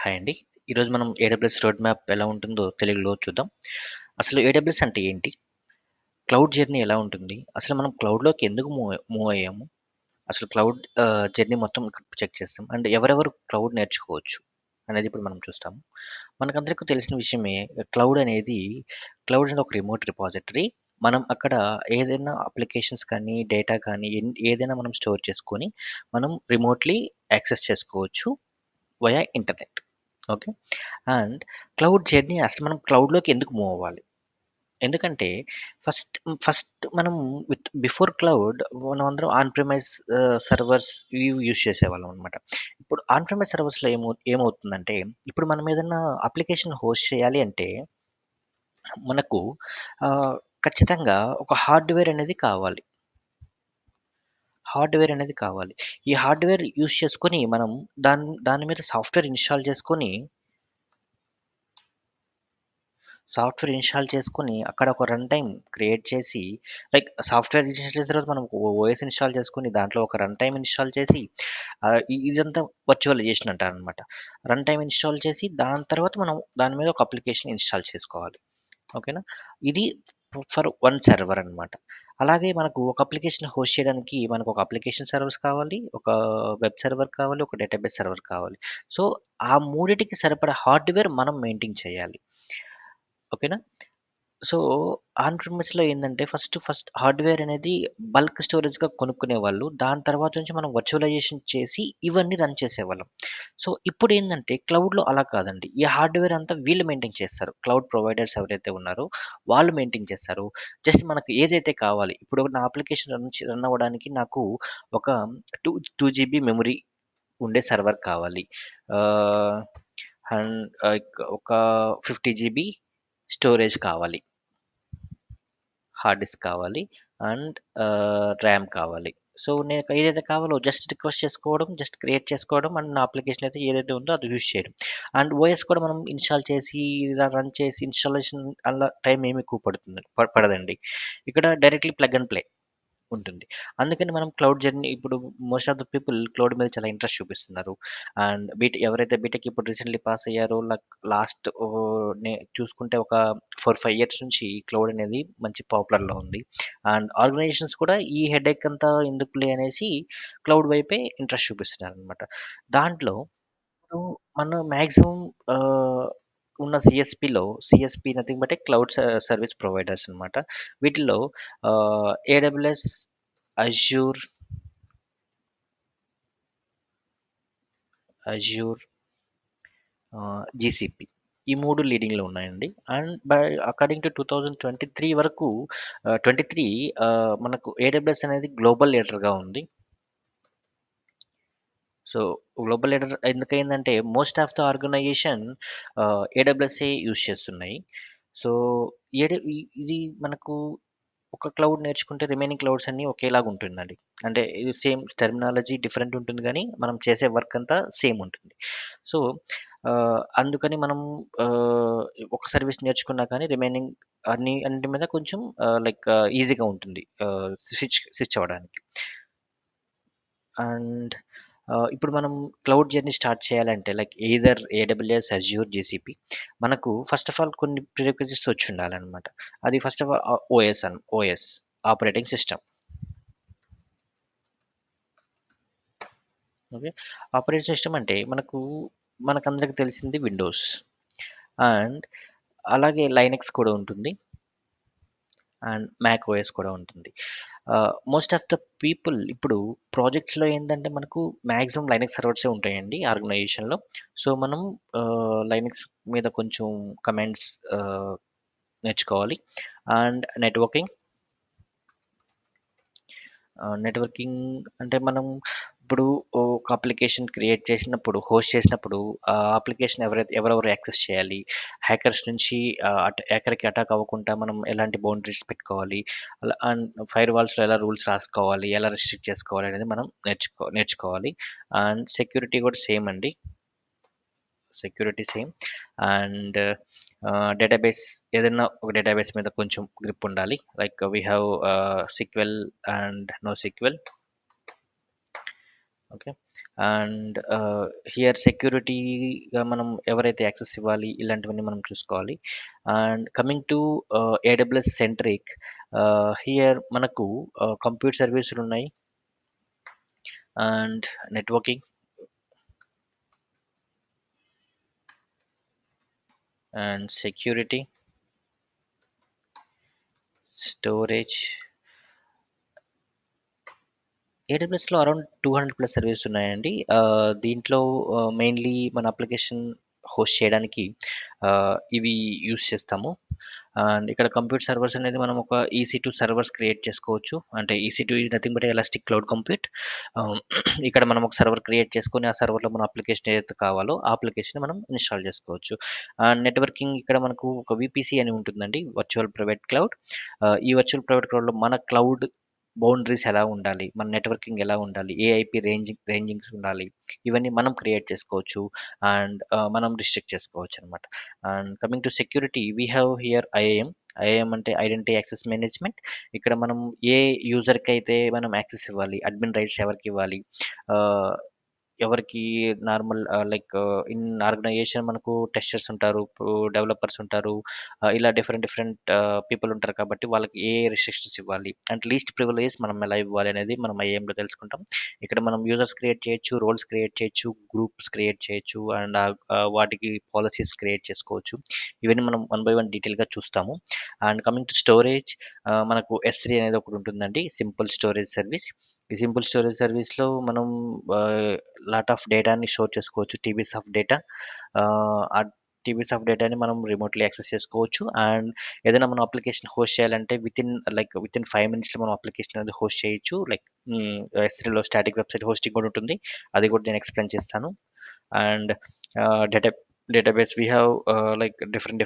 Hi అండి. ఈరోజు మనం ఏడబ్ల్యూఎస్ రోడ్ మ్యాప్ ఎలా ఉంటుందో తెలుగులో చూద్దాం. అసలు ఏడబ్ల్యూఎస్ అంటే ఏంటి? క్లౌడ్ జర్నీ ఎలా ఉంటుంది? అసలు మనం క్లౌడ్‌లోకి ఎందుకు మూవ్ అయ్యాము? అసలు క్లౌడ్ జర్నీ మొత్తం చెక్ చేస్తాం. అండ్ ఎవరెవరు క్లౌడ్ నేర్చుకోవచ్చు అనేది ఇప్పుడు మనం చూస్తాము. మనకందరికీ తెలిసిన విషయమే క్లౌడ్ అనేది ఒక రిమోట్ రిపాజిటరీ. మనం అక్కడ ఏదైనా అప్లికేషన్స్ కానీ, డేటా కానీ ఏదైనా మనం స్టోర్ చేసుకొని మనం రిమోట్‌లీ యాక్సెస్ చేసుకోవచ్చు via internet. Okay. And cloud journey అసలు మనం క్లౌడ్‌లోకి ఎందుకు మూవ్ అవ్వాలి? ఎందుకంటే ఫస్ట్ ఫస్ట్ మనం బిఫోర్ క్లౌడ్ మనమందరం ఆన్ ప్రిమైస్ సర్వర్స్ ఇవి యూజ్ చేసేవాళ్ళం అనమాట. ఇప్పుడు ఆన్ ప్రిమైస్ సర్వర్స్‌లో ఏమవుతుందంటే, ఇప్పుడు మనం ఏదన్నా అప్లికేషన్ హోస్ట్ చేయాలి అంటే మనకు ఆహ్, ఖచ్చితంగా ఒక హార్డ్‌వేర్ అనేది కావాలి. హార్డ్‌వేర్ అనేది కావాలి. ఈ హార్డ్‌వేర్ యూజ్ చేసుకొని మనం దాని మీద సాఫ్ట్‌వేర్ ఇన్‌స్టాల్ చేసుకొని, అక్కడ ఒక రన్ టైమ్ క్రియేట్ చేసి, లైక్ సాఫ్ట్‌వేర్ ఇన్‌స్టాల్ చేసిన తర్వాత మనం ఓఎస్ ఇన్‌స్టాల్ చేసుకొని, దాంట్లో ఒక రన్ టైమ్ ఇన్‌స్టాల్ చేసి, ఇదంతా వర్చువలైజేషన్ అంటారనమాట. రన్ టైమ్ ఇన్‌స్టాల్ చేసి, దాని తర్వాత మనం దాని మీద ఒక అప్లికేషన్ ఇన్‌స్టాల్ చేసుకోవాలి. ఓకేనా? ఇది ఫర్ వన్ సర్వర్ అనమాట. అలాగే మనకు ఒక అప్లికేషన్ హోస్ట్ చేయడానికి మనకు ఒక అప్లికేషన్ సర్వర్స్ కావాలి, ఒక వెబ్ సర్వర్ కావాలి, ఒక డేటాబేస్ సర్వర్ కావాలి. సో, ఆ మూడిటికి సరిపడా హార్డ్‌వేర్ మనం మెయింటైన్ చేయాలి. ఓకేనా? సో, ఆన్ ప్రిమిస్‌లో ఏందంటే ఫస్ట్ హార్డ్‌వేర్ అనేది బల్క్ స్టోరేజ్‌గా కొనుక్కునేవాళ్ళు. దాని తర్వాత నుంచి మనం వర్చువలైజేషన్ చేసి ఇవన్నీ రన్ చేసేవాళ్ళం. సో, ఇప్పుడేందంటే క్లౌడ్‌లో అలా కాదండి. ఈ హార్డ్‌వేర్ అంతా వీళ్ళు మెయింటైన్ చేస్తారు. క్లౌడ్ ప్రొవైడర్స్ ఎవరైతే ఉన్నారో వాళ్ళు మెయింటైన్ చేస్తారు. జస్ట్ మనకు ఏదైతే కావాలి, ఇప్పుడు నా అప్లికేషన్ రన్ అవ్వడానికి నాకు ఒక 2 జీబీ మెమరీ ఉండే సర్వర్ కావాలి. ఆహ్, హన్ ఒక 50 జీబీ స్టోరేజ్ కావాలి. హార్డ్ డిస్క్ కావాలి. అండ్ ర్యామ్ కావాలి. సో, నేను ఏదైతే కావాలో జస్ట్ రిక్వెస్ట్ చేసుకోవడం, జస్ట్ క్రియేట్ చేసుకోవడం అండ్ నా అప్లికేషన్ అయితే ఏదైతే ఉందో అది యూజ్ చేయడం. అండ్ ఓఎస్ కూడా మనం ఇన్‌స్టాల్ చేసి, రన్ చేసి ఇన్‌స్టాలేషన్ అలా టైం ఏమి ఎక్కువ పడదండి. ఇక్కడ డైరెక్ట్‌లీ ప్లగ్ అండ్ ప్లే ఉంటుంది. అందుకని మనం క్లౌడ్ జర్నీ ఇప్పుడు most of the people cloud మీద చాలా ఇంట్రెస్ట్ చూపిస్తున్నారు. అండ్ ఎవరైతే బీటెక్ ఇప్పుడు రీసెంట్‌లీ పాస్ అయ్యారో లాస్ట్ చూసుకుంటే ఒక 4, 5 ఇయర్స్ నుంచి క్లౌడ్ అనేది మంచి పాపులర్‌లో ఉంది. అండ్ ఆర్గనైజేషన్స్ కూడా ఈ హెడేక్ అంతా ఎందుకులే అనేసి క్లౌడ్ వైపే ఇంట్రెస్ట్ చూపిస్తున్నారనమాట. దాంట్లో ఇప్పుడు మనం మాక్సిమం ఆహ్, ఉన్న CSP nothing but a cloud service providers అనమాట. వీటిల్లో ఏడబ్ల్యూఎస్, అజ్యూర్, అజ్యూర్, జీసీపీ ఈ 3 లీడింగ్‌లో ఉన్నాయండి. అండ్ అకార్డింగ్ టు 2023 వరకు 23 మనకు ఏడబ్ల్యూఎస్ అనేది గ్లోబల్ లీడర్‌గా ఉంది. సో, గ్లోబల్ లీడర్ ఎందుకయిందంటే మోస్ట్ ఆఫ్ ద ఆర్గనైజేషన్ ఏడబ్ల్యూఎస్ఏ యూజ్ చేస్తున్నాయి. సో, ఇది మనకు ఒక క్లౌడ్ నేర్చుకుంటే రిమైనింగ్ క్లౌడ్స్ అన్నీ ఒకేలాగా ఉంటుందండి. అంటే ఇది సేమ్ టెర్మినాలజీ డిఫరెంట్ ఉంటుంది గానీ, మనం చేసే వర్క్ అంతా సేమ్ ఉంటుంది. సో, అందుకని మనం ఆహ్, ఒక సర్విస్ నేర్చుకున్నా కానీ రిమైనింగ్ అన్నిటి మీద కొంచెం ఈజీగా ఉంటుంది. స్విచ్ అవ్వడానికి. అండ్ ఇప్పుడు మనం క్లౌడ్ జర్నీ స్టార్ట్ చేయాలంటే like either AWS, Azure, GCP మనకు ఫస్ట్ ఆఫ్ ఆల్ కొన్ని ప్రిరెక్విజిట్స్ వచ్చుండాలనమాట. అది first of all OS operating system. Okay. Operating system అంటే మనకందరికి తెలిసింది విండోస్. అండ్ అలాగే లైనక్స్ కూడా ఉంటుంది. అండ్ మ్యాక్ ఓఎస్ కూడా ఉంటుంది. మోస్ట్ ఆఫ్ ద పీపుల్ ఇప్పుడు ప్రాజెక్ట్స్‌లో ఏంటంటే మనకు మాక్సిమం లైనక్స్ సర్వర్సే ఉంటాయండి ఆర్గనైజేషన్‌లో. సో, మనం లైనక్స్ మీద కొంచెం కమాండ్స్ ఆహ్, నేర్చుకోవాలి. అండ్ నెట్వర్కింగ్ అంటే మనం ఇప్పుడు ఒక అప్లికేషన్ క్రియేట్ చేసినప్పుడు, హోస్ట్ చేసినప్పుడు ఆ అప్లికేషన్ ఎవరెవరు యాక్సెస్ చేయాలి? హ్యాకర్స్ నుంచి హ్యాకర్‌కి అటాక్ అవ్వకుండా మనం ఎలాంటి బౌండరీస్ పెట్టుకోవాలి? అలా అండ్ ఫైర్ వాల్స్‌లో ఎలా రూల్స్ రాసుకోవాలి? ఎలా రెస్ట్రిక్ట్ చేసుకోవాలి? అనేది మనం నేర్చుకోవాలి. అండ్ సెక్యూరిటీ కూడా సేమ్ అండి. Security same. అండ్ డేటాబేస్ ఏదైనా ఒక డేటాబేస్ మీద కొంచెం గ్రిప్ ఉండాలి. Like we have SQL and NoSQL. Okay. And here సెక్యూరిటీగా మనం ఎవరైతే యాక్సెస్ ఇవ్వాలి ఇలాంటివన్నీ మనం చూసుకోవాలి. And coming to AWS centric, here మనకు కంప్యూటర్ సర్వీసులు ఉన్నాయి and networking and security, storage. ఏడబ్ల్యూఎస్‌లో అరౌండ్ 200 ప్లస్ సర్వీసెస్ ఉన్నాయండి. దీంట్లో మెయిన్‌లీ మన అప్లికేషన్ హోస్ట్ చేయడానికి ఇవి యూజ్ చేస్తాము. అండ్ ఇక్కడ కంప్యూట్ సర్వర్స్ అనేది మనం ఒక ఈసీ2 సర్వర్స్ క్రియేట్ చేసుకోవచ్చు. అంటే EC two is nothing but elastic cloud compute. Ah, ఇక్కడ మనం ఒక సర్వర్ క్రియేట్ చేసుకొని, ఆ సర్వర్‌లో మన అప్లికేషన్ ఏదైతే కావాలో ఆ అప్లికేషన్‌ని మనం ఇన్‌స్టాల్ చేసుకోవచ్చు. అండ్ నెట్వర్కింగ్ ఇక్కడ మనకు ఒక వీపీసీ అని ఉంటుందండి. Virtual private cloud. ఈ వర్చువల్ ప్రైవేట్ క్లౌడ్‌లో మన క్లౌడ్ బౌండరీస్ ఎలా ఉండాలి? మన నెట్వర్కింగ్ ఎలా ఉండాలి? ఏ ఐపీ రేంజింగ్స్ ఉండాలి? ఇవన్నీ మనం క్రియేట్ చేసుకోవచ్చు. అండ్ మనం రిస్ట్రిక్ట్ చేసుకోవచ్చనమాట. And coming to security, we have here IAM. IAM అంటే ఐడెంటిటీ యాక్సెస్ మేనేజ్మెంట్. ఇక్కడ మనం ఏ యూజర్‌కైతే మనం యాక్సెస్ ఇవ్వాలి, అడ్మిన్ రైట్స్ ఎవరికివ్వాలి, ఆహ్, ఎవరికి నార్మల్ లైక్ ఇన్ ఆర్గనైజేషన్ మనకు టెస్టర్స్ ఉంటారు, డెవలపర్స్ ఉంటారు. ఇలా డిఫరెంట్ డిఫరెంట్ పీపుల్ ఉంటారు కాబట్టి వాళ్ళకి ఏ రిస్ట్రిక్షన్స్ ఇవ్వాలి అండ్ లీస్ట్ ప్రివిలేజెస్ మనం ఎలా ఇవ్వాలి అనేది మనం ఐఏఎంలో తెలుసుకుంటాం. ఇక్కడ మనం యూజర్స్ క్రియేట్ చేయొచ్చు, రోల్స్ క్రియేట్ చేయొచ్చు, గ్రూప్స్ క్రియేట్ చేయొచ్చు అండ్ వాటికి పాలసీస్ క్రియేట్ చేసుకోవచ్చు. ఇవన్నీ మనం వన్ బై వన్ డీటెయిల్గా చూస్తాము. అండ్ కమింగ్ టు స్టోరేజ్, మనకు ఎస్3 అనేది ఒకటి ఉంటుందండి, సింపుల్ స్టోరేజ్ సర్వీస్. ఈ సింపుల్ స్టోరేజ్ సర్వీస్లో మనం లాట్ ఆఫ్ డేటాని స్టోర్ చేసుకోవచ్చు, టీబీస్ ఆఫ్ డేటా. ఆ టీబీస్ ఆఫ్ డేటాని మనం రిమోట్లీ యాక్సెస్ చేసుకోవచ్చు. అండ్ ఏదైనా మనం అప్లికేషన్ హోస్ట్ చేయాలంటే వితిన్ 5 మినిట్స్లో మనం అప్లికేషన్ అనేది హోస్ట్ చేయొచ్చు. లైక్ ఎస్3లో స్టాటిక్ వెబ్సైట్ హోస్టింగ్ కూడా ఉంటుంది, అది కూడా నేను ఎక్స్ప్లెయిన్ చేస్తాను. And data database, we have like different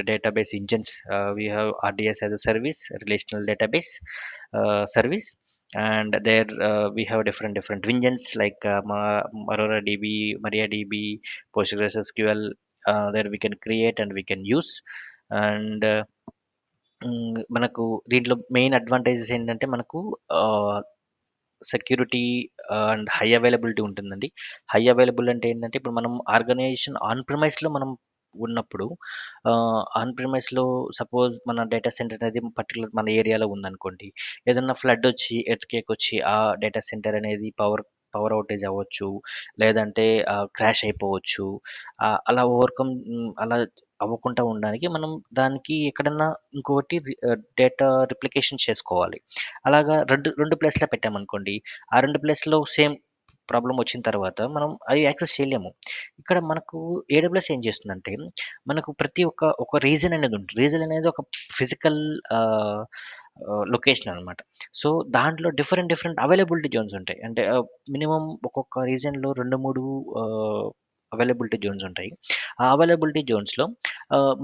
database engines. We have RDS as a service, relational database service. And there we have different engines like Aurora DB, MariaDB, PostgreSQL. There we can create and we can use. And మనకు దీంట్లో main advantages ఏంటంటే మనకు security and high availability ఉంటుందండి. High available అంటే ఏంటంటే, ఇప్పుడు మనం organisation on ప్రిమైస్‌లో మనం ఉన్నప్పుడు, ఆన్ ప్రిమైస్‌లో సపోజ్ మన డేటా సెంటర్ అనేది పర్టిక్యులర్ మన ఏరియాలో ఉందనుకోండి. ఏదన్నా ఫ్లడ్ వచ్చి, ఎర్త్‌క్వేక్ వచ్చి ఆ డేటా సెంటర్ అనేది పవర్ పవర్ ఔటేజ్ అవ్వచ్చు. లేదంటే క్రాష్ అయిపోవచ్చు. అలా అలా అవ్వకుండా ఉండడానికి మనం దానికి ఎక్కడన్నా ఇంకొకటి డేటా రిప్లికేషన్ చేసుకోవాలి. అలాగా 2 ప్లేస్‌లో పెట్టామనుకోండి, ఆ 2 ప్లేస్‌లో సేమ్ ప్రాబ్లమ్ వచ్చిన తర్వాత మనం అయి యాక్సెస్ చేయలేము. ఇక్కడ మనకు ఏడబ్ల్యూఎస్ ఏం చేస్తుందంటే, మనకు ప్రతి ఒక రీజన్ అనేది ఉంటుంది. రీజన్ అనేది ఒక ఫిజికల్ ఆహ్, లొకేషన్ అనమాట. సో, దాంట్లో డిఫరెంట్ అవైలబిలిటీ జోన్స్ ఉంటాయి. అంటే మినిమమ్ ఒక్కొక్క రీజియన్‌లో 2, 3 ఆహ్, అవైలబిలిటీ జోన్స్ ఉంటాయి. ఆ అవైలబిలిటీ జోన్స్‌లో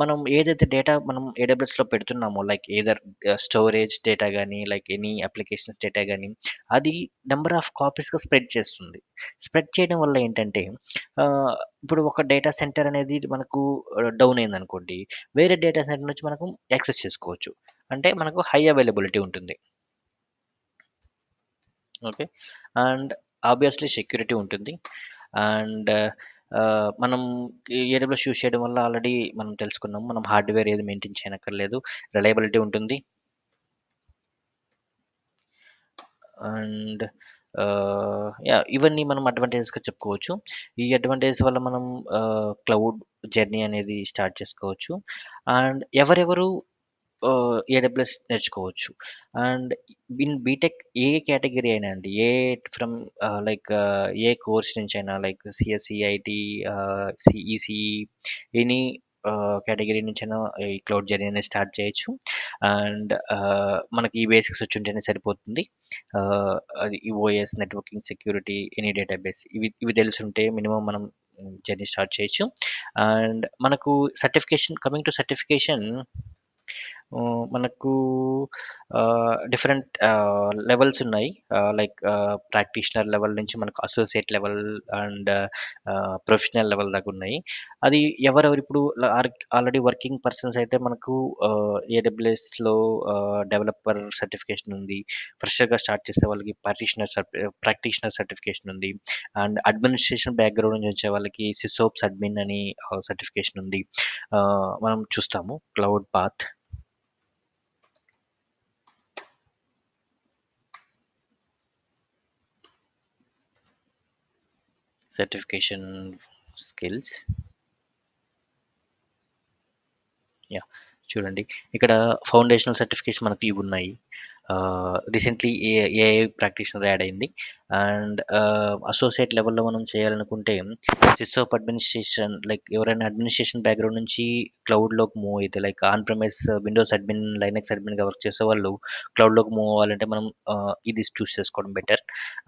మనం ఏదైతే డేటా మనం ఏడబ్ల్యూఎస్‌లో పెడుతున్నామో, లైక్ ఎయిదర్ స్టోరేజ్ డేటా గాని, లైక్ ఎనీ అప్లికేషన్స్ డేటా గాని, అది నంబర్ ఆఫ్ కాపీస్‌గా స్ప్రెడ్ చేస్తుంది. స్ప్రెడ్ చేయడం వల్ల ఏంటంటే, ఆహ్, ఇప్పుడు ఒక డేటా సెంటర్ అనేది మనకు డౌన్ అయిందనుకోండి, వేరే డేటా సెంటర్ నుంచి మనకు యాక్సెస్ చేసుకోవచ్చు. అంటే మనకు హై అవైలబిలిటీ ఉంటుంది. ఓకే. అండ్ ఆబ్వియస్‌లీ సెక్యూరిటీ ఉంటుంది. అండ్ మనం ఈ ఏడబ్ల్యూఎస్ యూజ్ చేయడం వల్ల ఆల్రెడీ మనం తెలుసుకున్నాం. మనం హార్డ్‌వేర్ ఏది మెయింటైన్ చేయనక్కర్లేదు. రిలయబిలిటీ ఉంటుంది. And yeah! ఇవన్నీ మనం అడ్వాంటేజెస్‌గా చెప్పుకోవచ్చు. ఈ అడ్వాంటేజెస్ వల్ల మనం క్లౌడ్ జర్నీ అనేది స్టార్ట్ చేసుకోవచ్చు. అండ్ ఎవరెవరు ఏడబ్ల్యూఎస్ నేర్చుకోవచ్చు. అండ్ ఇన్ బీటెక్ ఏ కేటగరీ అయినా అండి. ఫ్రమ్ ఏ కోర్స్ నుంచైనా like CSC, IT, ECE, any category నుంచైనా ఈ క్లౌడ్ జర్నీ అనేది స్టార్ట్ చేయొచ్చు. అండ్ మనకి ఈ బేసిక్స్ వచ్చుంటేనే సరిపోతుంది. అది ఈ OS, networking, security, any database ఇవి తెలిసుంటే మినిమమ్ మనం జర్నీ స్టార్ట్ చేయొచ్చు. అండ్ మనకు కమింగ్ టు సర్టిఫికేషన్, మనకు డిఫరెంట్ లెవెల్స్ ఉన్నాయి. ప్రాక్టీషనర్ లెవెల్ నుంచి మనకు associate level and professional level దాకా ఉన్నాయి. అది ఎవరెవరు ఇప్పుడు ఆల్రెడీ వర్కింగ్ పర్సన్స్ అయితే మనకు ఏడబ్ల్యూఎస్‌లో డెవలపర్ సర్టిఫికేషన్ ఉంది. ఫ్రెషర్‌గా స్టార్ట్ చేసే వాళ్ళకి ప్రాక్టీషనర్ సర్టిఫికేషన్ ఉంది. అండ్ అడ్మినిస్ట్రేషన్ బ్యాక్‌గ్రౌండ్ నుంచి వచ్చే వాళ్ళకి సిసోప్స్ అడ్మిన్ అని సర్టిఫికేషన్ ఉంది. మనం చూస్తాము cloud path certification skills. Yeah! చూడండి. ఇక్కడ ఫౌండేషనల్ సర్టిఫికేషన్ మనకి ఇవున్నాయి. రీసెంట్‌లీ ఏఐ ప్రాక్టీషనర్ యాడ్ అయింది. అండ్ అసోసియేట్ లెవెల్‌లో మనం చేయాలనుకుంటే సిస్ఓప్ అడ్మినిస్ట్రేషన్ ఎవరైనా అడ్మినిస్ట్రేషన్ బ్యాక్‌గ్రౌండ్ నుంచి క్లౌడ్‌లోకి మూవ్ అయితే on premise Windows admin, Linux అడ్మిన్‌గా వర్క్ చేసేవాళ్ళు క్లౌడ్‌లోకి మూవ్ అవ్వాలంటే మనం ఇది చూస్ చేసుకోవడం బెటర్.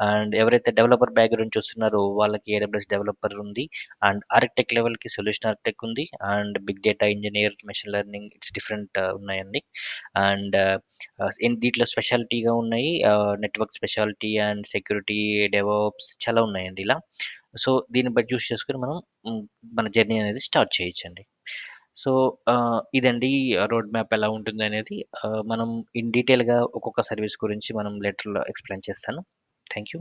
అండ్ ఎవరైతే డెవలపర్ బ్యాక్‌గ్రౌండ్ నుంచి వస్తున్నారో వాళ్ళకి ఏడబ్ల్యూఎస్ డెవలపర్ ఉంది. అండ్ ఆర్కిటెక్ట్ లెవెల్‌కి సొల్యూషన్ ఆర్కిటెక్ట్ ఉంది. And big data engineer, machine learning it's different ఉన్నాయండి. అండ్ దీంట్లో స్పెషాలిటీగా ఉన్నాయి. Network speciality and security, DevOps చాలా ఉన్నాయండి ఇలా. సో, దీన్ని బట్టి చూస్ చేసుకొని మనం హ్మ్, మన జర్నీ అనేది స్టార్ట్ చేయొచ్చండి. సో, ఇదండి రోడ్ మ్యాప్ ఎలా ఉంటుందనేది. మనం ఇన్ డీటెయిల్‌గా ఒక్కొక్క సర్వీస్ గురించి మనం లేటర్‌లో ఎక్స్‌ప్లెయిన్ చేస్తాను. Thank you.